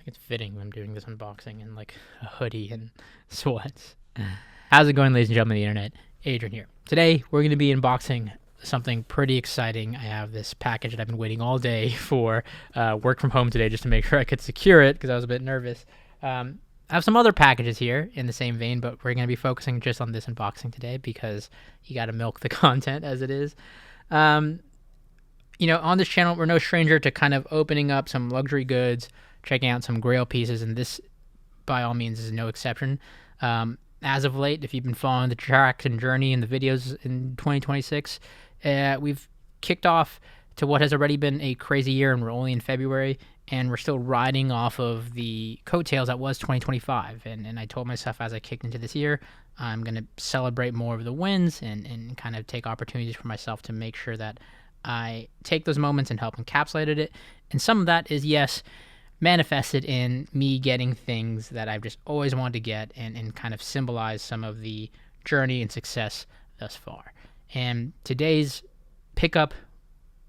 think it's fitting I'm doing this unboxing in like a hoodie and sweats. How's it going, ladies and gentlemen of the internet? Adrian here. Today, we're going to be unboxing something pretty exciting. I have this package that I've been waiting all day for. Work from home today just to make sure I could secure it because I was a bit nervous. I have some other packages here in the same vein, but we're going to be focusing just on this unboxing today because you got to milk the content as it is. You know, on this channel, we're no stranger to kind of opening up some luxury goods, checking out some Grail pieces, and this, by all means, is no exception. As of late, if you've been following the tracks and journey and the videos in 2026, we've kicked off to what has already been a crazy year, and we're only in February, and we're still riding off of the coattails that was 2025. And I told myself as I kicked into this year, I'm going to celebrate more of the wins and kind of take opportunities for myself to make sure that I take those moments and help encapsulate it. And some of that is, yes, manifested in me getting things that I've just always wanted to get and kind of symbolize some of the journey and success thus far. And today's pickup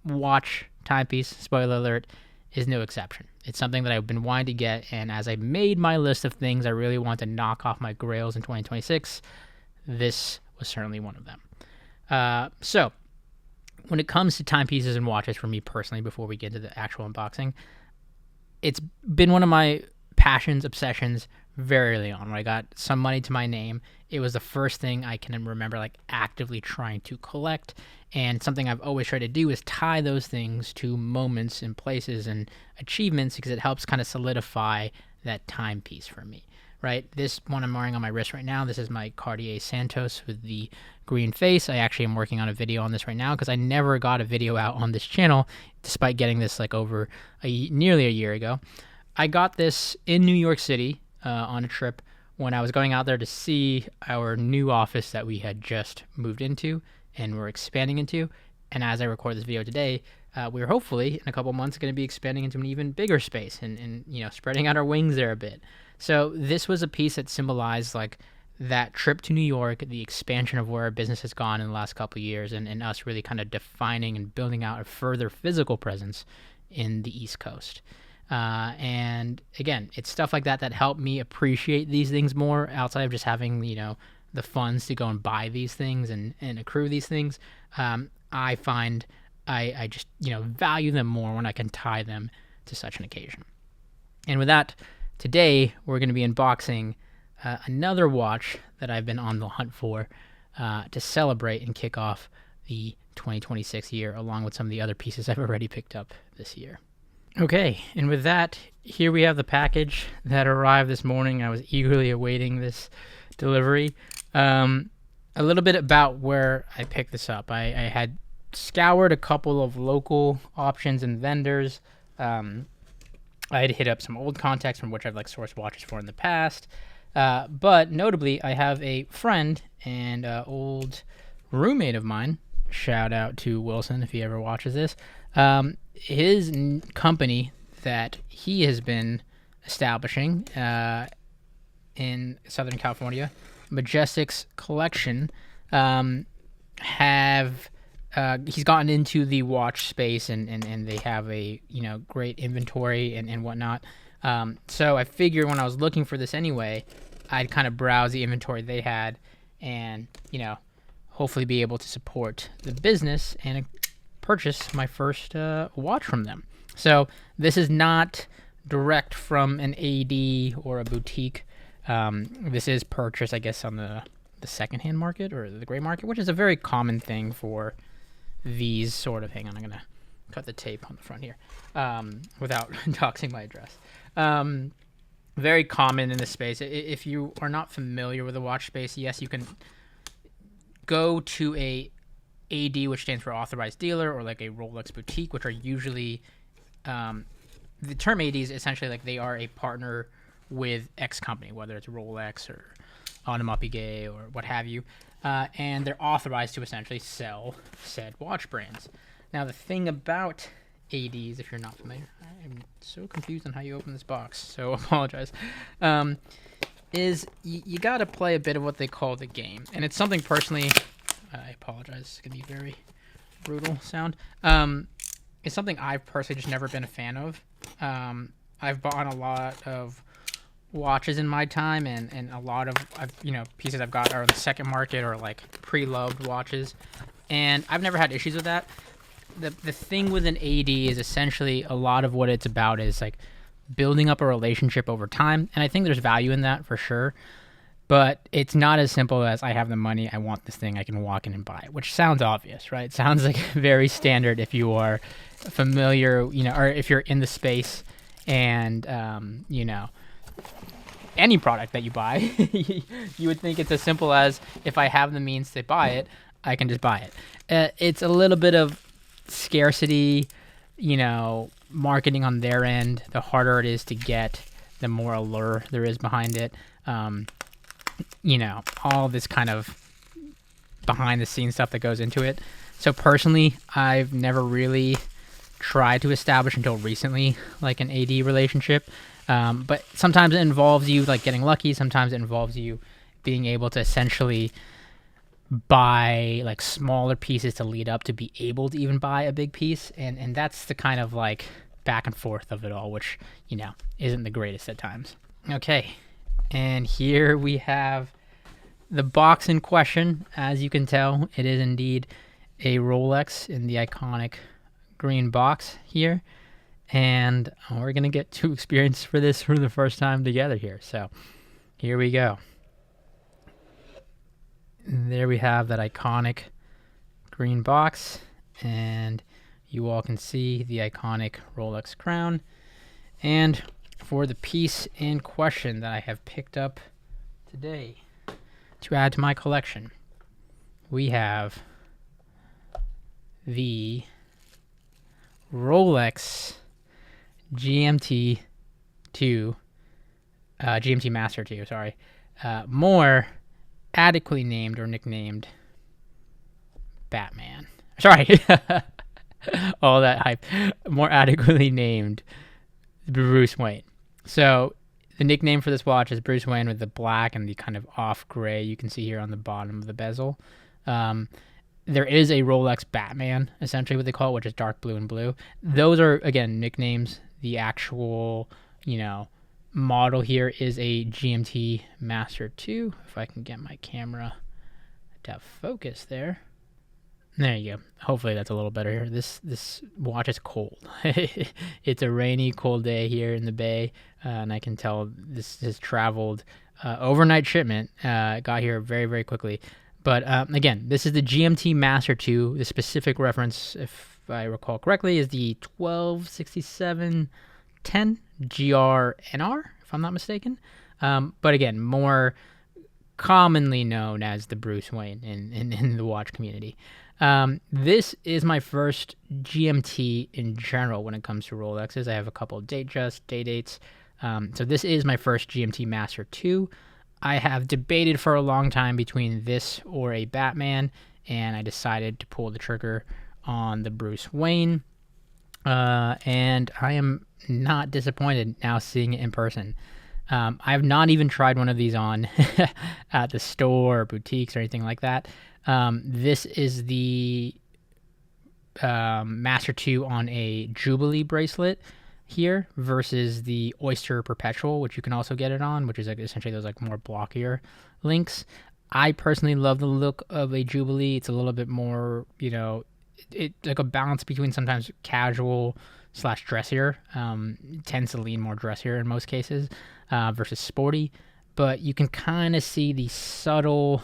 watch timepiece, spoiler alert, is no exception. It's something that I've been wanting to get, and as I made my list of things I really want to knock off my grails in 2026, this was certainly one of them. So, when it comes to timepieces and watches for me personally, before we get into the actual unboxing, it's been one of my passions, obsessions very early on. When I got some money to my name, it was the first thing I can remember like actively trying to collect. And something I've always tried to do is tie those things to moments and places and achievements because it helps kind of solidify that timepiece for me, right? This one I'm wearing on my wrist right now, this is my Cartier Santos with the green face. I actually am working on a video on this right now because I never got a video out on this channel despite getting this like over nearly a year ago. I got this in New York City on a trip when I was going out there to see our new office that we had just moved into and we're expanding into. And as I record this video today, we're hopefully in a couple months going to be expanding into an even bigger space and you know, spreading out our wings there a bit. So this was a piece that symbolized like that trip to New York, the expansion of where our business has gone in the last couple of years, and us really kind of defining and building out a further physical presence in the East Coast. And again, it's stuff like that that helped me appreciate these things more outside of just having, you know, the funds to go and buy these things and accrue these things. I find I just, you know, value them more when I can tie them to such an occasion. And with that, today we're going to be unboxing another watch that I've been on the hunt for to celebrate and kick off the 2026 year, along with some of the other pieces I've already picked up this year. Okay, and with that, here we have the package that arrived this morning. I was eagerly awaiting this delivery. A little bit about where I picked this up. I had scoured a couple of local options and vendors. I had hit up some old contacts from which I've like sourced watches for in the past. But notably, I have a friend and old roommate of mine. Shout out to Wilson if he ever watches this. His company that he has been establishing in Southern California, Majestix Collection, he's gotten into the watch space and they have a, you know, great inventory and whatnot. So I figured when I was looking for this anyway, I'd kind of browse the inventory they had and, you know, hopefully be able to support the business and purchase my first watch from them. So this is not direct from an AD or a boutique. This is purchased, I guess, on the secondhand market or the gray market, which is a very common thing for these sort of, hang on, I'm going to cut the tape on the front here without doxing my address. Very common in this space. If you are not familiar with the watch space, yes, you can go to a AD, which stands for authorized dealer, or like a Rolex boutique, which are usually the term AD is essentially like they are a partner with X company, whether it's Rolex or Audemars or what have you, and they're authorized to essentially sell said watch brands. Now, the thing about ADs, if you're not familiar, I'm so confused on how you open this box, so apologize, is you got to play a bit of what they call the game. And it's something personally, I apologize, it's going to be very brutal sound. It's something I've personally just never been a fan of. I've bought a lot of watches in my time, and a lot of pieces I've got are the second market or like pre-loved watches, and I've never had issues with that. The thing with an AD is essentially a lot of what it's about is like building up a relationship over time, and I think there's value in that for sure. But it's not as simple as I have the money, I want this thing, I can walk in and buy it, which sounds obvious, right? It sounds like very standard if you are familiar, or if you're in the space and, any product that you buy, you would think it's as simple as if I have the means to buy it, I can just buy it. It's a little bit of scarcity, marketing on their end. The harder it is to get, the more allure there is behind it. All this kind of behind the scenes stuff that goes into it. So personally, I've never really tried to establish until recently like an AD relationship. But sometimes it involves you like getting lucky. Sometimes it involves you being able to essentially buy like smaller pieces to lead up to be able to even buy a big piece. And that's the kind of like back and forth of it all, which, isn't the greatest at times. Okay. And here we have the box in question. As you can tell, it is indeed a Rolex in the iconic green box here. And we're going to get to experience for this for the first time together here. So here we go. And there we have that iconic green box. And you all can see the iconic Rolex crown. And for the piece in question that I have picked up today to add to my collection, we have the Rolex GMT Master II, sorry. More adequately named or nicknamed Batman. Sorry. All that hype. More adequately named Bruce Wayne. So the nickname for this watch is Bruce Wayne with the black and the kind of off gray you can see here on the bottom of the bezel. There is a Rolex Batman, essentially what they call it, which is dark blue and blue. Those are, again, nicknames. The actual, model here is a GMT Master II. If I can get my camera to focus there. There you go. Hopefully that's a little better here. This watch is cold. It's a rainy, cold day here in the Bay, and I can tell this has traveled overnight shipment. It got here very, very quickly. But again, this is the GMT Master II. The specific reference, if I recall correctly, is the 126710 GRNR, if I'm not mistaken. But again, more commonly known as the Bruce Wayne in the watch community. This is my first GMT in general when it comes to Rolexes. I have a couple of day dates. So this is my first GMT Master II. I have debated for a long time between this or a Batman, and I decided to pull the trigger on the Bruce Wayne. And I am not disappointed now seeing it in person. I have not even tried one of these on at the store or boutiques or anything like that. This is the Master II on a Jubilee bracelet here versus the Oyster Perpetual, which you can also get it on, which is like essentially those like more blockier links. I personally love the look of a Jubilee. It's a little bit more, it like a balance between sometimes casual / dressier. It tends to lean more dressier in most cases versus sporty, but you can kind of see the subtle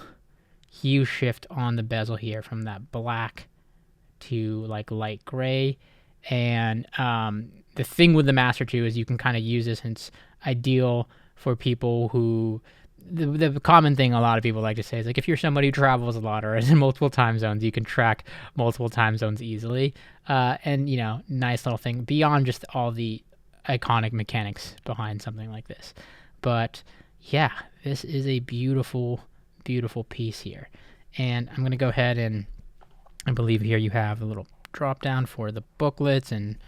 hue shift on the bezel here from that black to like light gray. And the thing with the Master II is you can kind of use this, and it's ideal for people who, the common thing a lot of people like to say is like, if you're somebody who travels a lot or is in multiple time zones, you can track multiple time zones easily. And, nice little thing beyond just all the iconic mechanics behind something like this. But yeah, this is a beautiful, beautiful piece here. And I'm going to go ahead and I believe here you have a little drop down for the booklets and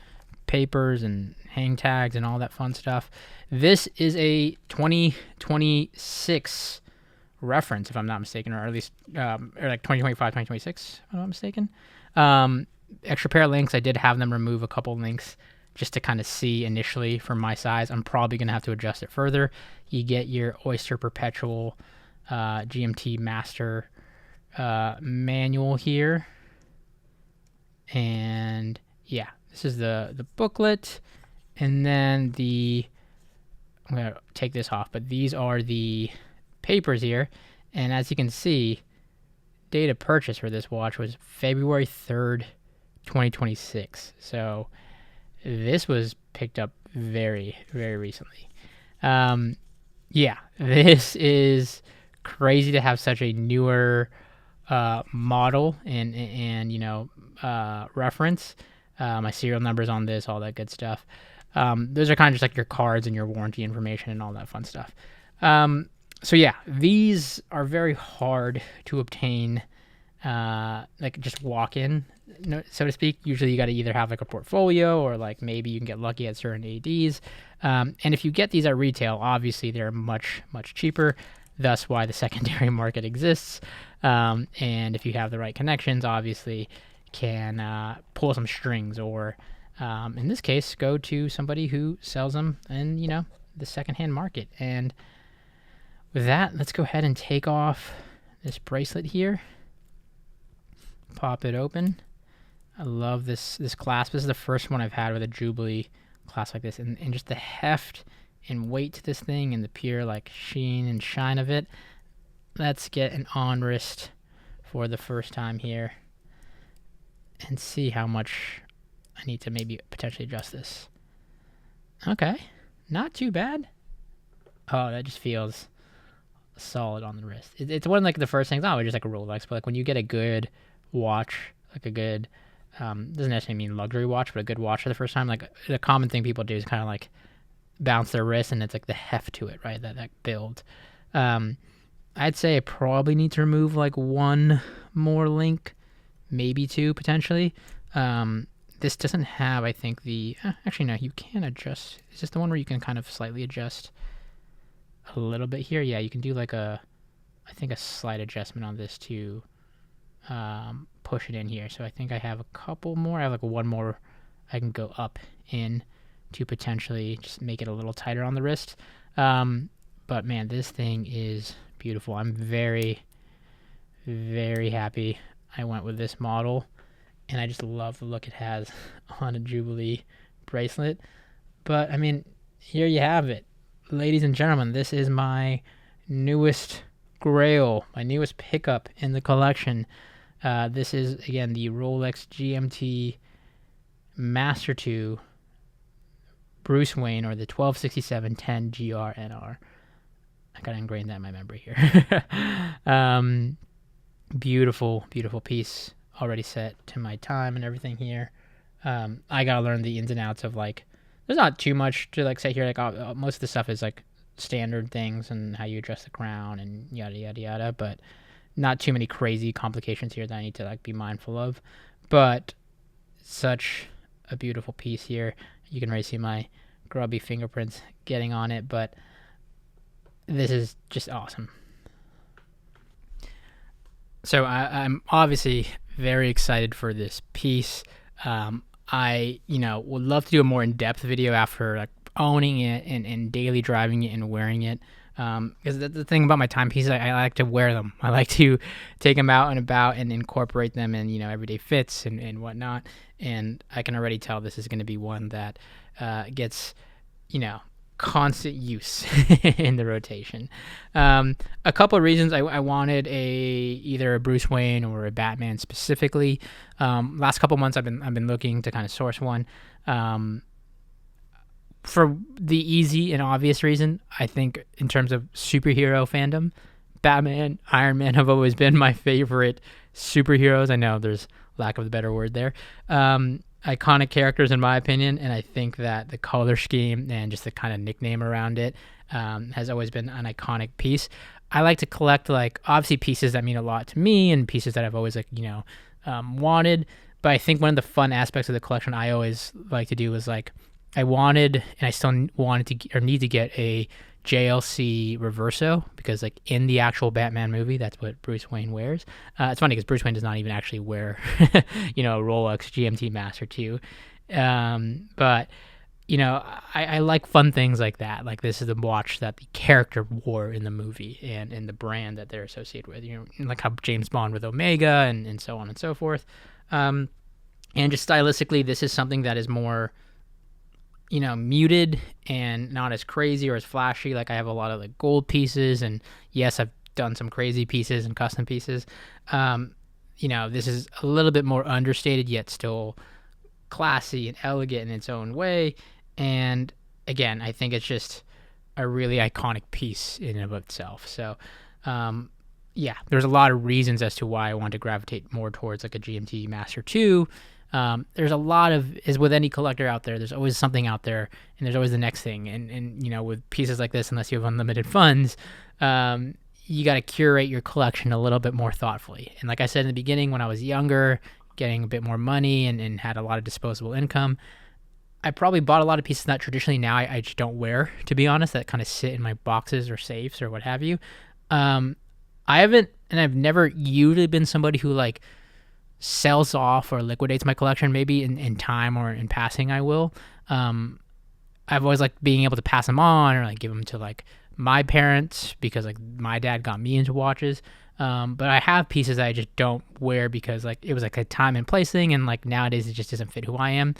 papers and hang tags and all that fun stuff. This is a 2026 reference, if I'm not mistaken, or at least or like 2025, 2026, if I'm not mistaken. Extra pair of links. I did have them remove a couple links just to kind of see initially for my size. I'm probably going to have to adjust it further. You get your Oyster Perpetual GMT Master manual here. And yeah, this is the booklet. And then I'm going to take this off, but these are the papers here. And as you can see, date of purchase for this watch was February 3rd, 2026. So this was picked up very, very recently. Yeah, this is crazy to have such a newer model and reference. My serial numbers on this, all that good stuff. Those are kind of just like your cards and your warranty information and all that fun stuff. So yeah, these are very hard to obtain, like just walk in, so to speak. Usually you got to either have like a portfolio or like maybe you can get lucky at certain ADs. And if you get these at retail, obviously they're much, much cheaper. Thus why the secondary market exists. And if you have the right connections, obviously can pull some strings or, in this case, go to somebody who sells them in, the secondhand market. And with that, let's go ahead and take off this bracelet here. Pop it open. I love this clasp. This is the first one I've had with a Jubilee clasp like this. And just the heft and weight to this thing and the pure like sheen and shine of it. Let's get an on wrist for the first time here and see how much I need to maybe potentially adjust this. Okay, not too bad. Oh, that just feels solid on the wrist. It's one of like the first things. It's just like a Rolex, but like when you get a good watch, like a good doesn't necessarily mean luxury watch, but a good watch for the first time, like the common thing people do is kind of like bounce their wrist, and it's like the heft to it, right? That build. I'd say I probably need to remove like one more link, maybe two potentially. This doesn't have, I think, actually no, you can adjust. Is this the one where you can kind of slightly adjust a little bit here? Yeah, you can do like I think a slight adjustment on this to push it in here. So I think I have a couple more. I have like one more I can go up in to potentially just make it a little tighter on the wrist. But man, this thing is beautiful. I'm very, very happy I went with this model, and I just love the look it has on a Jubilee bracelet. But I mean, here you have it, ladies and gentlemen. This is my newest Grail, my newest pickup in the collection. This is again the Rolex GMT Master II Bruce Wayne, or the 126710 GRNR. I gotta ingrain that in my memory here. Beautiful, beautiful piece. Already set to my time and everything here. I gotta learn the ins and outs of like. There's not too much to like say here. Like most of the stuff is like standard things and how you adjust the crown and yada yada yada. But not too many crazy complications here that I need to like be mindful of. But such a beautiful piece here. You can already see my grubby fingerprints getting on it, but this is just awesome. So I'm obviously very excited for this piece. I would love to do a more in-depth video after like owning it and daily driving it and wearing it. Because the thing about my timepieces, I like to wear them. I like to take them out and about and incorporate them in everyday fits and whatnot. And I can already tell this is going to be one that gets constant use in the rotation. A couple of reasons I wanted either a Bruce Wayne or a Batman specifically. Last couple months I've been looking to kind of source one. For the easy and obvious reason, I think in terms of superhero fandom, Batman, Iron Man have always been my favorite superheroes. I know there's lack of a better word there. Iconic characters in my opinion, and I think that the color scheme and just the kind of nickname around it has always been an iconic piece. I like to collect like obviously pieces that mean a lot to me and pieces that I've always wanted, but I think one of the fun aspects of the collection I always like to do is like I wanted and I still wanted to or need to get a JLC Reverso, because like in the actual Batman movie, that's what Bruce Wayne wears. It's funny because Bruce Wayne does not even actually wear, a Rolex GMT Master II, But I like fun things like that. Like, this is the watch that the character wore in the movie, and the brand that they're associated with. Like how James Bond with Omega, and so on and so forth. And just stylistically, this is something that is more, muted and not as crazy or as flashy. Like, I have a lot of like gold pieces, and yes, I've done some crazy pieces and custom pieces. This is a little bit more understated, yet still classy and elegant in its own way. And again, I think it's just a really iconic piece in and of itself. So, there's a lot of reasons as to why I want to gravitate more towards like a GMT Master II. There's a lot of, as with any collector out there, there's always something out there, and there's always the next thing. And with pieces like this, unless you have unlimited funds, you got to curate your collection a little bit more thoughtfully. And like I said in the beginning, when I was younger, getting a bit more money and had a lot of disposable income, I probably bought a lot of pieces that traditionally now I just don't wear, to be honest, that kind of sit in my boxes or safes or what have you. I haven't, and I've never usually been somebody who like sells off or liquidates my collection. Maybe in time or in passing I will. I've always liked being able to pass them on or like give them to like my parents, because like my dad got me into watches. But I have pieces that I just don't wear because like it was like a time and place thing, and like nowadays it just doesn't fit who I am.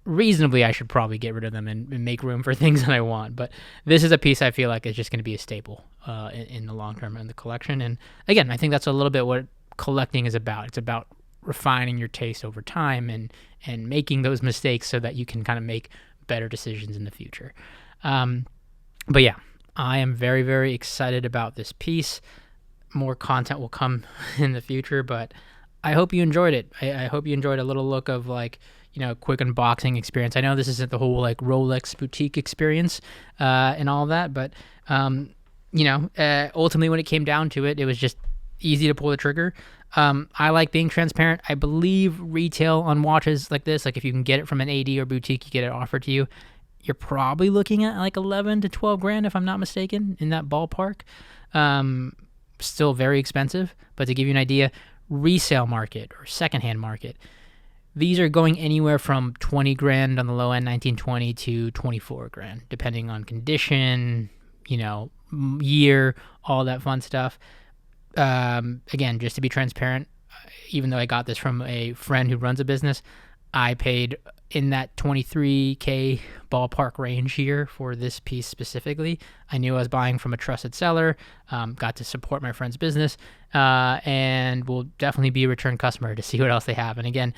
Reasonably, I should probably get rid of them and make room for things that I want. But this is a piece I feel like is just going to be a staple in the long term in the collection. And again, I think that's a little bit what collecting is about. It's about refining your taste over time and making those mistakes so that you can kind of make better decisions in the future. But yeah, I am very, very excited about this piece. More content will come in the future, but I hope you enjoyed it. I hope you enjoyed a little look of like, quick unboxing experience. I know this isn't the whole like Rolex boutique experience and all that, but ultimately when it came down to it, it was just easy to pull the trigger. I like being transparent. I believe retail on watches like this, like if you can get it from an AD or boutique, you get it offered to you, you're probably looking at like 11 to 12 grand, if I'm not mistaken, in that ballpark. Still very expensive, but to give you an idea, resale market or secondhand market, these are going anywhere from 20 grand on the low end, 1920, to 24 grand, depending on condition, year, all that fun stuff. Again, just to be transparent, even though I got this from a friend who runs a business, I paid in that 23K ballpark range here for this piece specifically. I knew I was buying from a trusted seller, got to support my friend's business, and will definitely be a return customer to see what else they have. And again,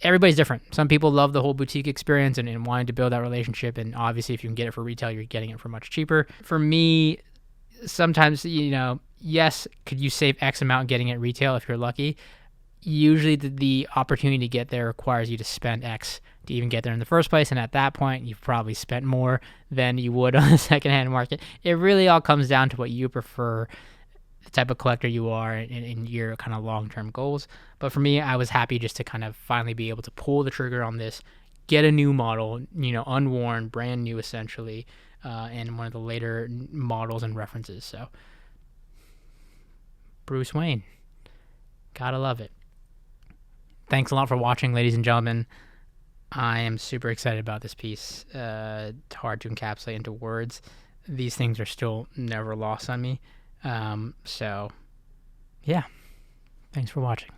everybody's different. Some people love the whole boutique experience and wanting to build that relationship. And obviously, if you can get it for retail, you're getting it for much cheaper. For me, sometimes, yes, could you save X amount getting it retail if you're lucky? Usually the opportunity to get there requires you to spend X to even get there in the first place. And at that point, you've probably spent more than you would on the secondhand market. It really all comes down to what you prefer, the type of collector you are, and your kind of long-term goals. But for me, I was happy just to kind of finally be able to pull the trigger on this, get a new model, unworn, brand new essentially, and one of the later models and references. So Bruce Wayne, gotta love it. Thanks a lot for watching, ladies and gentlemen. I am super excited about this piece. It's hard to encapsulate into words. These things are still never lost on me. So, yeah. Thanks for watching.